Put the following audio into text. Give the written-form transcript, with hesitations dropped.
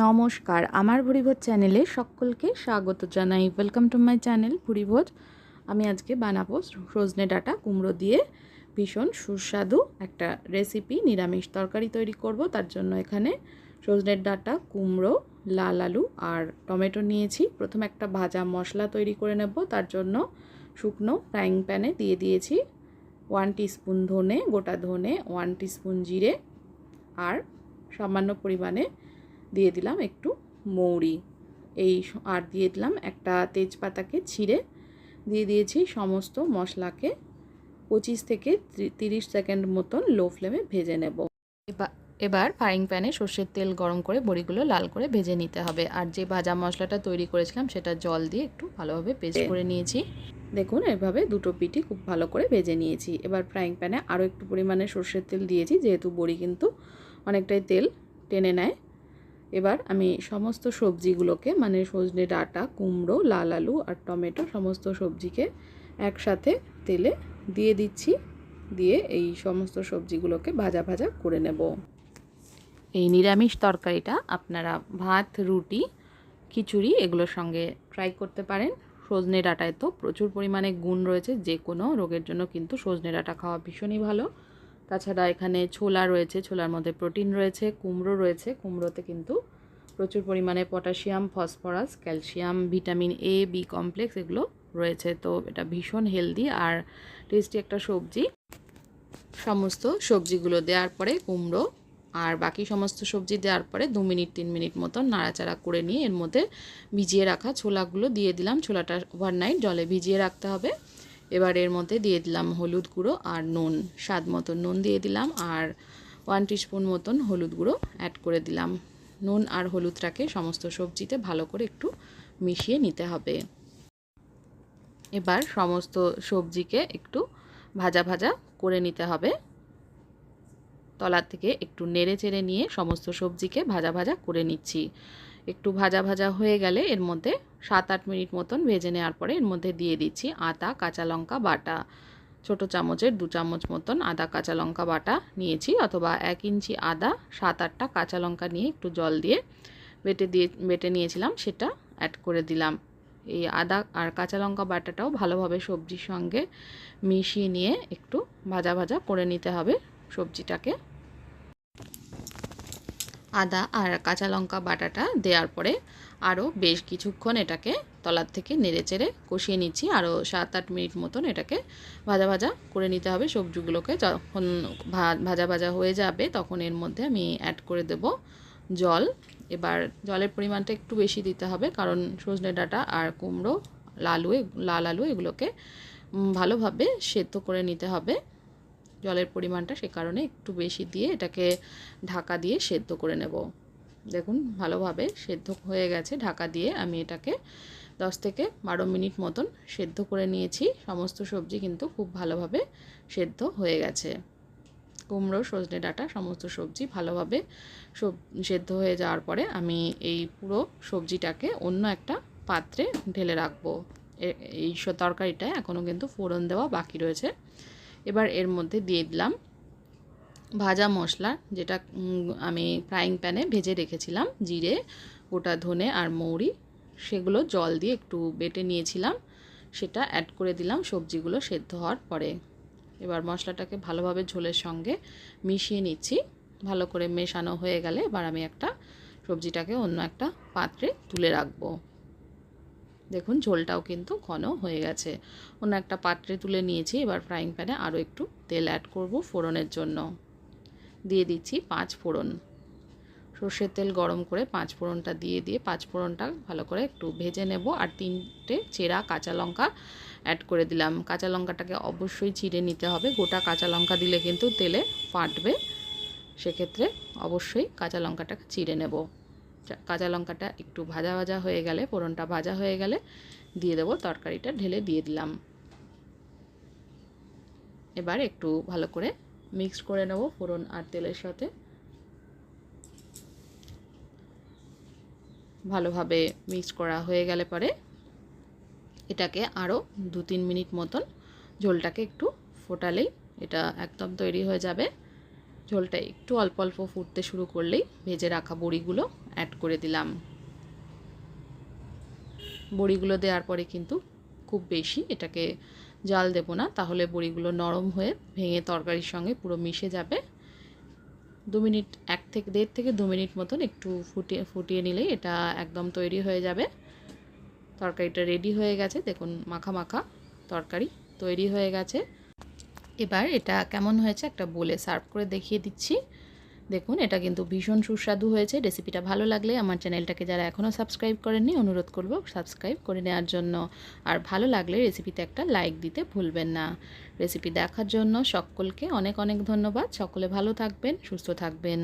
নমস্কার, আমার ভুরি ভোজ চ্যানেলে সকলকে স্বাগত জানাই। ওয়েলকাম টু মাই চ্যানেল ভুরি ভোজ। আমি আজকে বানাবো সজনে ডাঁটা কুমড়ো দিয়ে ভীষণ সুস্বাদু একটা রেসিপি, নিরামিষ তরকারি তৈরি করব। তার জন্য এখানে সজনের ডাঁটা, কুমড়ো, লাল আলু আর টমেটো নিয়েছি। প্রথমে একটা ভাজা মশলা তৈরি করে নেব। তার জন্য শুকনো ফ্রাইং প্যানে দিয়ে দিয়েছি 1 টিস্পুন ধনে, গোটা ধনে, 1 টিস্পুন জিরে আর সামান্য পরিমাণে দিয়ে দিলাম একটু মৌরি, আর দিয়ে দিলাম একটা তেজপাতাকে ছিঁড়ে দিয়ে দিয়েছি। সমস্ত মশলাকে 25 থেকে 30 সেকেন্ড মতন লো ফ্লেমে ভেজে নেব। এবার ফ্রাইং প্যানে সর্ষের তেল গরম করে বড়িগুলো লাল করে ভেজে নিতে হবে। আর যে ভাজা মশলাটা তৈরি করেছিলাম সেটা জল দিয়ে একটু ভালোভাবে পেস্ট করে নিয়েছি। দেখুন, এভাবে দুটো পিঠই খুব ভালো করে ভেজে নিয়েছি। এবার ফ্রাইং প্যানে আরও একটু পরিমাণে সর্ষের তেল দিয়েছি, যেহেতু বড়ি কিন্তু অনেকটাই তেল টেনে নেয়। এবার আমি সমস্ত সবজিগুলোকে, মানে সজনে ডাঁটা, কুমড়ো, লাল আলু আর টমেটো, সমস্ত সবজিকে একসাথে তেলে দিয়ে দিচ্ছি। দিয়ে এই সমস্ত সবজিগুলোকে ভাজা ভাজা করে নেব। এই নিরামিষ তরকারিটা আপনারা ভাত, রুটি, খিচুড়ি এগুলোর সঙ্গে ট্রাই করতে পারেন। সজনে ডাঁটায় তো প্রচুর পরিমাণে গুণ রয়েছে, যে কোনো রোগের জন্য কিন্তু সজনে ডাঁটা খাওয়া ভীষণই ভালো। তাছাড়া এখানে ছোলা রয়েছে, ছোলার মধ্যে প্রোটিন রয়েছে, কুমড়ো রয়েছে, কুমড়োতে কিন্তু প্রচুর পরিমাণে potassium, phosphorus, calcium, vitamin A, B complex এগুলো রয়েছে। তো এটা ভীষণ হেলদি আর টেস্টি একটা সবজি। সমস্ত সবজিগুলো দেওয়ার পরে কুমড়ো আর বাকি সমস্ত সবজি দেওয়ার পরে 2 মিনিট 3 মিনিট মতন নাড়াচাড়া করে নিয়ে এর মধ্যে ভিজিয়ে রাখা ছোলাগুলো দিয়ে দিলাম। ছোলাটা ওভারনাইট জলে ভিজিয়ে রাখতে হবে। এবার এর মধ্যে দিয়ে দিলাম হলুদ গুঁড়ো আর নুন, স্বাদ মতন নুন দিয়ে দিলাম, আর 1 টিস্পুন মতন হলুদ গুঁড়ো অ্যাড করে দিলাম। নুন আর হলুদটাকে সমস্ত সবজিতে ভালো করে একটু মিশিয়ে নিতে হবে। এবার সমস্ত সবজিকে একটু ভাজা ভাজা করে নিতে হবে। তলার থেকে একটু নেড়ে চেড়ে নিয়ে সমস্ত সবজিকে ভাজা ভাজা করে নিচ্ছি। একটু ভাজা ভাজা হয়ে গেলে এর মধ্যে 7-8 মিনিট মতন ভেজে নেওয়ার পরে এর মধ্যে দিয়ে দিচ্ছি আদা, কাঁচা লঙ্কা বাটা। ছোটো চামচের 2 চামচ মতন আদা কাঁচা লঙ্কা বাটা নিয়েছি, অথবা 1 ইঞ্চি আদা, 7-8টা কাঁচা লঙ্কা নিয়ে একটু জল দিয়ে বেটে নিয়েছিলাম, সেটা অ্যাড করে দিলাম। এই আদা আর কাঁচা লঙ্কা বাটাটাও ভালোভাবে সবজির সঙ্গে মিশিয়ে নিয়ে একটু ভাজা ভাজা করে নিতে হবে সবজিটাকে। আদা আর কাঁচা লঙ্কা বাটাটা দেওয়ার পরে আরও বেশ কিছুক্ষণ এটাকে তলার থেকে নেড়েচেড়ে কষিয়ে নিচ্ছি। আরও 7-8 মিনিট মতন এটাকে ভাজা ভাজা করে নিতে হবে সবজিগুলোকে। যখন ভাজা ভাজা হয়ে যাবে তখন এর মধ্যে আমি অ্যাড করে দেব জল। এবার জলের পরিমাণটা একটু বেশি দিতে হবে, কারণ সজনে ডাঁটা আর কুমড়ো, লাল আলু এগুলোকে ভালোভাবে সেদ্ধ করে নিতে হবে। জলের পরিমাণটা সে কারণে একটু বেশি দিয়ে এটাকে ঢাকা দিয়ে সেদ্ধ করে নেব। দেখুন, ভালোভাবে সেদ্ধ হয়ে গেছে। ঢাকা দিয়ে আমি এটাকে 10 থেকে 12 মিনিট মতন সেদ্ধ করে নিয়েছি। সমস্ত সবজি কিন্তু খুব ভালোভাবে সেদ্ধ হয়ে গেছে। কুমড়ো, সজনে ডাঁটা সমস্ত সবজি ভালোভাবে সেদ্ধ হয়ে যাওয়ার পরে আমি এই পুরো সবজিটাকে অন্য একটা পাত্রে ঢেলে রাখবো। এই তরকারিটায় এখনও কিন্তু ফোড়ন দেওয়া বাকি রয়েছে। এবার এর মধ্যে দিয়ে দিলাম ভাজা মশলা, যেটা আমি ফ্রাইং প্যানে ভেজে রেখেছিলাম, জিরে, গোটা ধনে আর মৌরি, সেগুলো জল দিয়ে একটু বেটে নিয়েছিলাম, সেটা অ্যাড করে দিলাম সবজিগুলো সেদ্ধ হওয়ার পরে। এবার মশলাটাকে ভালোভাবে ঝোলের সঙ্গে মিশিয়ে নিচ্ছি। ভালো করে মেশানো হয়ে গেলে এবার আমি সবজিটাকে অন্য একটা পাত্রে তুলে রাখবো। দেখুন, ঝোলটাও কিন্তু ঘন হয়ে গেছে। অন্য একটা পাত্রে তুলে নিয়েছি। এবার ফ্রাইং প্যানে আরও একটু তেল অ্যাড করব ফোড়নের জন্য। দিয়ে দিচ্ছি 5 ফোড়ন। সর্ষের তেল গরম করে 5 ফোড়নটা দিয়ে 5 ফোড়নটা ভালো করে একটু ভেজে নেব। আর 3টে চেরা কাঁচা লঙ্কা অ্যাড করে দিলাম। কাঁচা লঙ্কাটাকে অবশ্যই চিড়ে নিতে হবে। গোটা কাঁচা লঙ্কা দিলে কিন্তু তেলে ফাটবে, সেক্ষেত্রে অবশ্যই কাঁচা লঙ্কাটাকে চিড়ে নেব। কাঁচা লঙ্কাটা একটু ভাজা ভাজা হয়ে গেলে, ফোড়নটা ভাজা হয়ে গেলে দিয়ে দেবো, তরকারিটা ঢেলে দিয়ে দিলাম। এবার একটু ভালো করে মিক্স করে নেব ফোড়ন আর তেলের সাথে। ভালোভাবে মিক্স করা হয়ে গেলে পরে এটাকে আরও 2-3 মিনিট মতন ঝোলটাকে একটু ফোটালেই এটা একদম তৈরি হয়ে যাবে। ঝোলটা একটু অল্প অল্প ফুটতে শুরু করলেই ভেজে রাখা বড়িগুলো অ্যাড করে দিলাম। বড়িগুলো দেওয়ার পরে কিন্তু খুব বেশি এটাকে জাল দেব না, তাহলে বড়িগুলো নরম হয়ে ভেঙে তরকারির সঙ্গে পুরো মিশে যাবে। 2 মিনিট 1 থেকে 2 মিনিট মতন একটু ফুটিয়ে নিলেই এটা একদম তৈরি হয়ে যাবে। তরকারিটা রেডি হয়ে গেছে, দেখুন মাখা মাখা তরকারি তৈরি হয়ে গেছে। এবার এটা কেমন হয়েছে একটা বলে সার্ভ করে দেখিয়ে দিচ্ছি। দেখুন এটা কিন্তু ভীষণ সুস্বাদু হয়েছে। রেসিপিটা ভালো লাগলে আমার চ্যানেলটাকে যারা এখনও সাবস্ক্রাইব করেননি অনুরোধ করব সাবস্ক্রাইব করে নেওয়ার জন্য। আর ভালো লাগলে রেসিপিতে একটা লাইক দিতে ভুলবেন না। রেসিপি দেখার জন্য সকলকে অনেক অনেক ধন্যবাদ। সকলে ভালো থাকবেন, সুস্থ থাকবেন।